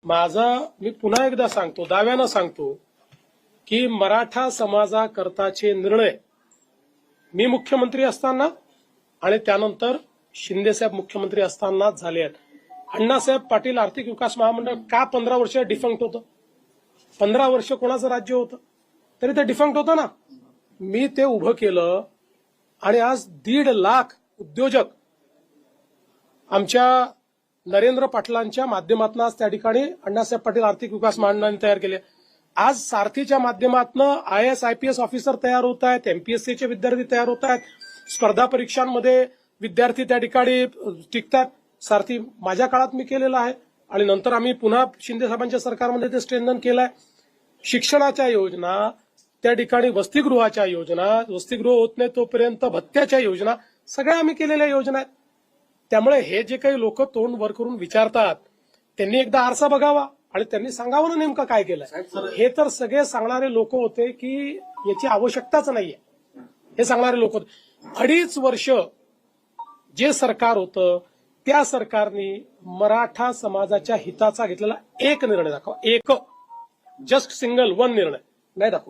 मी पुन्हा एकदा सांगतो, दाव्यानं सांगतो की मराठा समाजाकरताचे निर्णय मी मुख्यमंत्री असताना आणि त्यानंतर शिंदेसाहेब मुख्यमंत्री असतानाच झाले आहेत. अण्णासाहेब पाटील आर्थिक विकास महामंडळ का 15 वर्ष डिफंक्ट होतं? 15 वर्ष कोणाचं राज्य होतं तरी ते डिफंक्ट होतं ना. मी ते उभं केलं आणि आज 1.5 लाख उद्योजक आमच्या नरेंद्र पाटलांच्या माध्यमातून आज त्या ठिकाणी अण्णासाहेब पाटील आर्थिक विकास महामंडळाने तयार केले. आज सारथीच्या माध्यमातून IAS IPS ऑफिसर तयार होत आहेत, MPSCचे विद्यार्थी तयार होत आहेत, स्पर्धा परीक्षांमध्ये विद्यार्थी त्या ठिकाणी टिकतात. सारथी माझ्या काळात मी केलेला आहे आणि नंतर आम्ही पुन्हा शिंदे साहेबांच्या सरकारमध्ये ते स्ट्रेंथन केलंय. शिक्षणाच्या योजना, त्या ठिकाणी वसतिगृहाच्या योजना, वसतिगृह होत नाही तोपर्यंत भत्त्याच्या योजना, सगळ्या आम्ही केलेल्या योजना आहेत. त्यामुळे हे जे काही लोक तोंड वर करून विचारतात त्यांनी एकदा आरसा बघावा आणि त्यांनी सांगावं ना नेमकं काय केलंय. हे तर सगळे सांगणारे लोक होते की याची आवश्यकताच नाहीये, हे सांगणारे लोक होते. 2.5 वर्ष जे सरकार होतं त्या सरकारने मराठा समाजाच्या हिताचा घेतलेला एक निर्णय दाखवा, एक जस्ट सिंगल वन निर्णय नाही दाखवा.